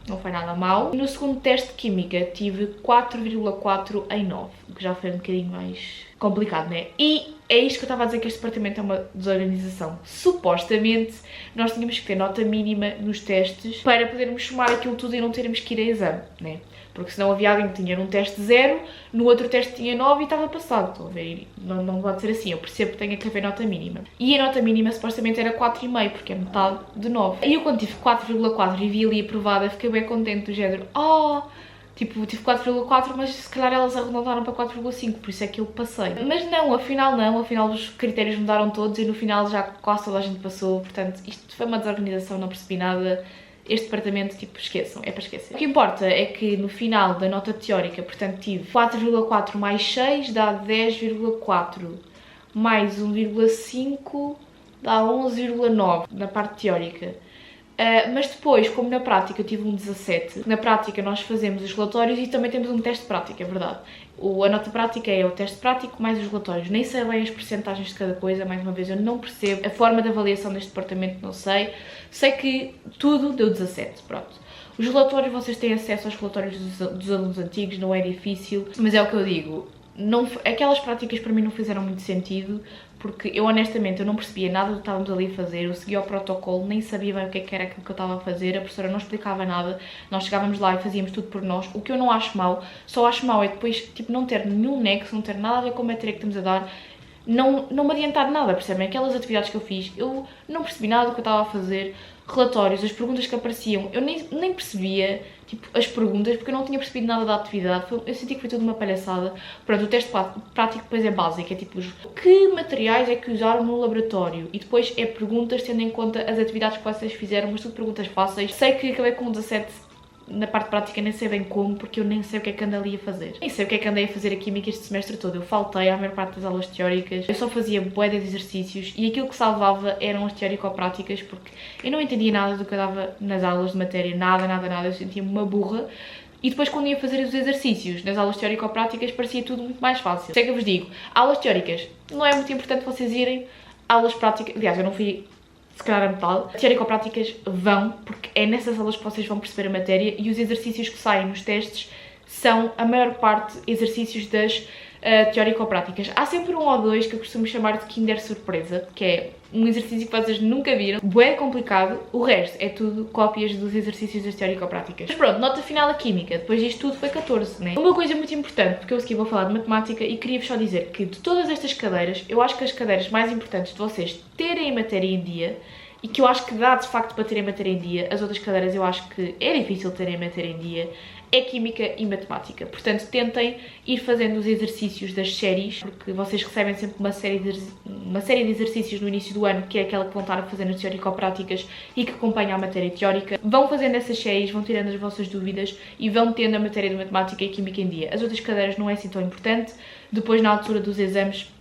não foi nada mal. E no segundo teste de Química, tive 4,4 em 9, o que já foi um bocadinho mais complicado, né? E é isto que eu estava a dizer, que este departamento é uma desorganização. Supostamente, nós tínhamos que ter nota mínima nos testes para podermos somar aquilo tudo e não termos que ir a exame, né? porque senão havia alguém que tinha num teste 0, no outro teste tinha 9 e estava passado, estão a ver? Não pode ser assim, eu percebo que tenha que haver nota mínima. E a nota mínima supostamente era 4,5, porque é metade de 9. E eu quando tive 4,4 e vi ali aprovada, fiquei bem contente, do género, tipo, tive 4,4, mas se calhar elas arredondaram para 4,5, por isso é que eu passei. Mas não, afinal os critérios mudaram todos e no final já quase toda a gente passou, portanto isto foi uma desorganização, não percebi nada. Este departamento, tipo, esqueçam, é para esquecer. O que importa é que no final da nota teórica, portanto tive 4,4 mais 6 dá 10,4, mais 1,5 dá 11,9 na parte teórica. Mas depois, como na prática eu tive um 17, na prática nós fazemos os relatórios e também temos um teste prático, é verdade. A nota prática é o teste prático mais os relatórios. Nem sei bem as percentagens de cada coisa, mais uma vez eu não percebo. A forma de avaliação deste departamento não sei. Sei que tudo deu 17, pronto. Os relatórios, vocês têm acesso aos relatórios dos alunos antigos, não é difícil, mas é o que eu digo. Aquelas práticas para mim não fizeram muito sentido, porque eu honestamente eu não percebia nada do que estávamos ali a fazer, eu seguia o protocolo, nem sabia bem o que era aquilo que eu estava a fazer, a professora não explicava nada, nós chegávamos lá e fazíamos tudo por nós, o que eu não acho mau, só acho mau é depois tipo, não ter nenhum nexo, não ter nada a ver com a matéria que estamos a dar, não me adiantar nada, percebem? Aquelas atividades que eu fiz, eu não percebi nada do que eu estava a fazer, relatórios, as perguntas que apareciam, eu nem percebia, tipo, as perguntas, porque eu não tinha percebido nada da atividade, eu senti que foi tudo uma palhaçada. Pronto, o teste prático depois é básico, é tipo, que materiais é que usaram no laboratório? E depois é perguntas tendo em conta as atividades que vocês fizeram, mas tudo perguntas fáceis. Sei que acabei com 17 na parte prática, nem sei bem como, porque eu nem sei o que é que ando ali a fazer. Nem sei o que é que andei a fazer a química este semestre todo. Eu faltei à maior parte das aulas teóricas, eu só fazia bué de exercícios e aquilo que salvava eram as teórico-práticas, porque eu não entendia nada do que eu dava nas aulas de matéria, nada, eu sentia-me uma burra. E depois quando ia fazer os exercícios nas aulas teórico-práticas parecia tudo muito mais fácil. Sei que eu vos digo, aulas teóricas não é muito importante vocês irem, aulas práticas, aliás eu não fui se calhar a metade, teórico-práticas vão, porque é nessas aulas que vocês vão perceber a matéria e os exercícios que saem nos testes são, a maior parte, exercícios das teórico-práticas. Há sempre um ou dois que eu costumo chamar de Kinder Surpresa, que é um exercício que vocês nunca viram, bué complicado, o resto é tudo cópias dos exercícios das teórico-práticas. Mas pronto, nota final a química, depois disto tudo foi 14, né? Uma coisa muito importante, porque eu aqui vou falar de matemática e queria-vos só dizer que de todas estas cadeiras, eu acho que as cadeiras mais importantes de vocês terem a matéria em dia, e que eu acho que dá de facto para terem a matéria em dia, as outras cadeiras eu acho que é difícil terem a matéria em dia, é Química e Matemática. Portanto, tentem ir fazendo os exercícios das séries, porque vocês recebem sempre uma série de exercícios no início do ano, que é aquela que vão estar a fazer nas teórico-práticas e que acompanha a matéria teórica. Vão fazendo essas séries, vão tirando as vossas dúvidas e vão tendo a matéria de Matemática e Química em dia. As outras cadeiras não é assim tão importante. Depois, na altura dos exames,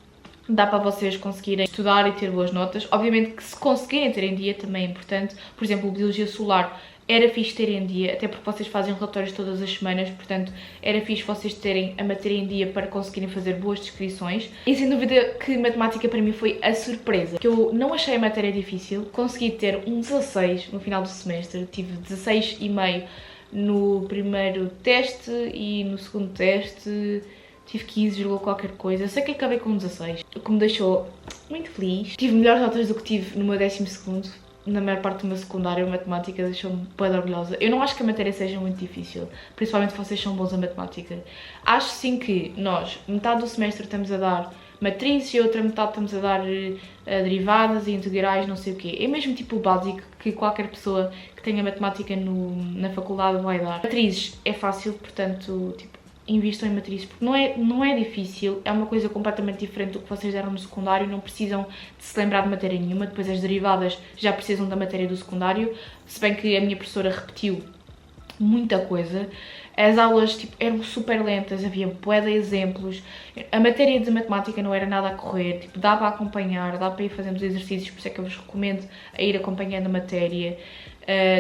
dá para vocês conseguirem estudar e ter boas notas. Obviamente que se conseguirem ter em dia também é importante. Por exemplo, Biologia Solar era fixe ter em dia, até porque vocês fazem relatórios todas as semanas, portanto era fixe vocês terem a matéria em dia para conseguirem fazer boas descrições. E sem dúvida que Matemática para mim foi a surpresa, que eu não achei a matéria difícil, consegui ter um 16 no final do semestre, tive 16,5 no primeiro teste e no segundo teste tive 15, qualquer coisa. Eu sei que acabei com 16, o que me deixou muito feliz. Tive melhores notas do que tive no meu 12º, na maior parte do meu secundário. A matemática deixou-me bem orgulhosa. Eu não acho que a matéria seja muito difícil, principalmente se vocês são bons a matemática. Acho sim que nós, metade do semestre estamos a dar matrizes e a outra metade estamos a dar derivadas e integrais, não sei o quê. É mesmo tipo o básico que qualquer pessoa que tenha matemática na faculdade vai dar. Matrizes é fácil, portanto, tipo, invistam em matrizes, porque não é difícil, é uma coisa completamente diferente do que vocês deram no secundário, não precisam de se lembrar de matéria nenhuma, depois as derivadas já precisam da matéria do secundário, se bem que a minha professora repetiu muita coisa. As aulas tipo, eram super lentas, havia bué de exemplos, a matéria de matemática não era nada a correr, tipo, dá para acompanhar, dá para ir fazendo os exercícios, por isso é que eu vos recomendo a ir acompanhando a matéria.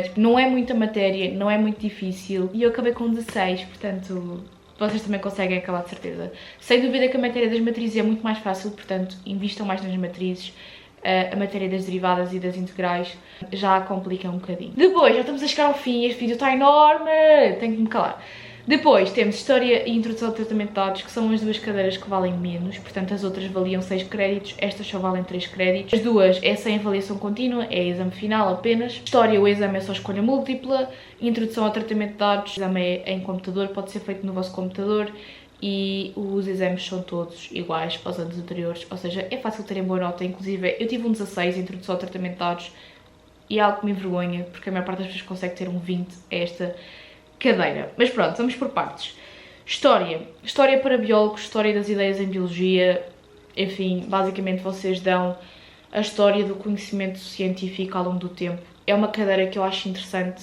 Tipo, não é muita matéria, não é muito difícil, e eu acabei com 16, portanto vocês também conseguem acabar de certeza. Sem dúvida que a matéria das matrizes é muito mais fácil, portanto invistam mais nas matrizes. A matéria das derivadas e das integrais já complica um bocadinho. Depois, já estamos a chegar ao fim, este vídeo está enorme, tenho que me calar. Depois temos História e Introdução ao Tratamento de Dados, que são as duas cadeiras que valem menos, portanto as outras valiam 6 créditos, estas só valem 3 créditos. As duas é sem avaliação contínua, é exame final apenas. História, o exame é só escolha múltipla. Introdução ao Tratamento de Dados, o exame é em computador, pode ser feito no vosso computador. E os exames são todos iguais aos anos anteriores, ou seja, é fácil terem boa nota. Inclusive, eu tive um 16 em Introdução ao Tratamento de Dados e é algo que me envergonha, porque a maior parte das pessoas consegue ter um 20 a esta cadeira. Mas pronto, vamos por partes. História. História para biólogos, História das ideias em biologia. Enfim, basicamente vocês dão a história do conhecimento científico ao longo do tempo. É uma cadeira que eu acho interessante,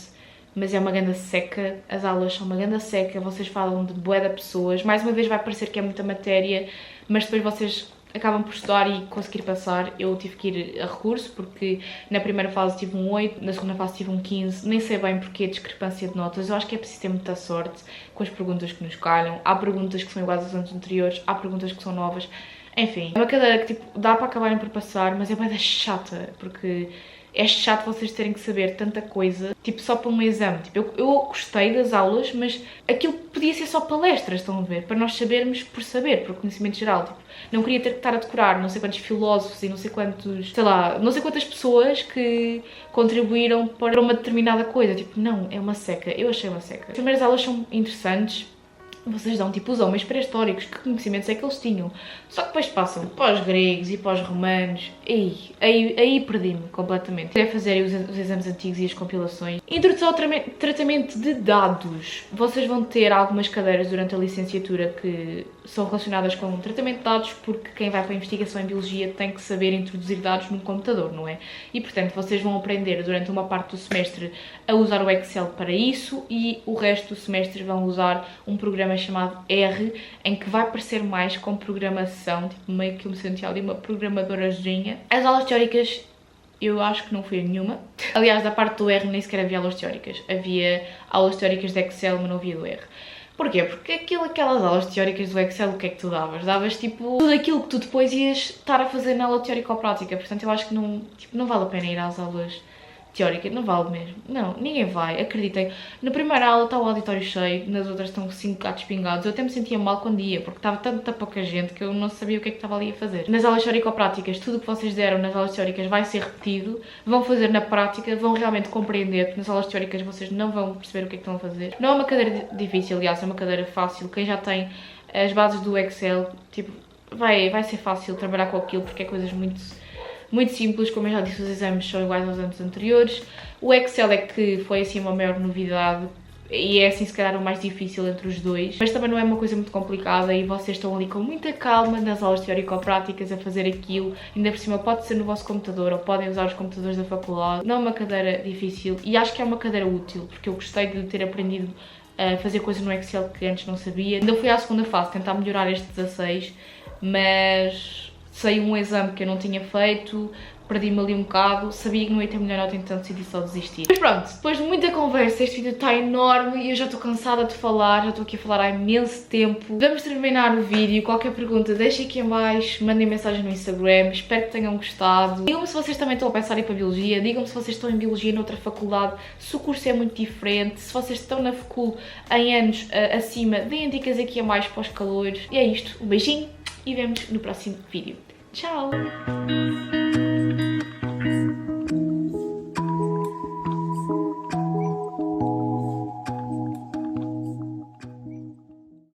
mas é uma ganda seca. As aulas são uma ganda seca, vocês falam de bué de pessoas. Mais uma vez vai parecer que é muita matéria, mas depois vocês acabam por estudar e conseguir passar. Eu tive que ir a recurso, porque na primeira fase tive um 8, na segunda fase tive um 15, nem sei bem porque a discrepância de notas. Eu acho que é preciso ter muita sorte com as perguntas que nos calham. Há perguntas que são iguais aos anos anteriores, há perguntas que são novas. Enfim, é uma cadeira que tipo, dá para acabarem por passar, mas é bem chata, porque é chato vocês terem que saber tanta coisa, tipo, só para um exame. Tipo, eu gostei das aulas, mas aquilo podia ser só palestras, estão a ver? Para nós sabermos por saber, por conhecimento geral. Tipo, não queria ter que estar a decorar não sei quantos filósofos e não sei quantos, sei lá, não sei quantas pessoas que contribuíram para uma determinada coisa. Tipo, não, é uma seca. Eu achei uma seca. As primeiras aulas são interessantes. Vocês dão tipo os homens pré-históricos, que conhecimentos é que eles tinham. Só que depois passam para os gregos e para os romanos. Aí perdi-me completamente. Queria fazer os exames antigos e as compilações. Introdução ao tratamento de dados. Vocês vão ter algumas cadeiras durante a licenciatura que são relacionadas com o tratamento de dados, porque quem vai para a investigação em biologia tem que saber introduzir dados num computador, não é? E portanto vocês vão aprender durante uma parte do semestre a usar o Excel para isso, e o resto do semestre vão usar um programa chamado R, em que vai parecer mais com programação, tipo meio que eu me senti ali uma programadorazinha. As aulas teóricas eu acho que não fui a nenhuma. Aliás, da parte do R nem sequer havia aulas teóricas. Havia aulas teóricas de Excel, mas não havia do R. Porquê? Porque aquelas aulas teóricas do Excel, o que é que tu davas? Davas tipo tudo aquilo que tu depois ias estar a fazer na aula teórica ou prática. Portanto, eu acho que não vale a pena ir às aulas teórica, não vale mesmo. Não, ninguém vai, acreditem. Na primeira aula está o auditório cheio, nas outras estão 5 gatos pingados. Eu até me sentia mal quando ia, porque estava tanta pouca gente que eu não sabia o que é que estava ali a fazer. Nas aulas teórico-práticas, tudo o que vocês deram nas aulas teóricas vai ser repetido, vão fazer na prática, vão realmente compreender, porque nas aulas teóricas vocês não vão perceber o que é que estão a fazer. Não é uma cadeira difícil, aliás, é uma cadeira fácil. Quem já tem as bases do Excel, tipo, vai ser fácil trabalhar com aquilo, porque é coisas muito simples. Como eu já disse, os exames são iguais aos anos anteriores. O Excel é que foi assim uma maior novidade e é assim se calhar o mais difícil entre os dois, mas também não é uma coisa muito complicada e vocês estão ali com muita calma nas aulas teórico-práticas a fazer aquilo. Ainda por cima pode ser no vosso computador ou podem usar os computadores da faculdade. Não é uma cadeira difícil e acho que é uma cadeira útil, porque eu gostei de ter aprendido a fazer coisas no Excel que antes não sabia. Ainda fui à segunda fase tentar melhorar este 16, mas saiu um exame que eu não tinha feito, perdi-me ali um bocado, sabia que não ia ter melhor nota, então decidi só desistir. Mas pronto, depois de muita conversa, este vídeo está enorme e eu já estou cansada de falar, já estou aqui a falar há imenso tempo. Vamos terminar o vídeo. Qualquer pergunta deixem aqui em baixo, mandem mensagem no Instagram, espero que tenham gostado. Digam-me se vocês também estão a pensar em ir para a Biologia, digam-me se vocês estão em Biologia noutra faculdade, se o curso é muito diferente, se vocês estão na facul em anos acima, deem dicas aqui a mais para os calores. E é isto, um beijinho e vemos no próximo vídeo. Tchau!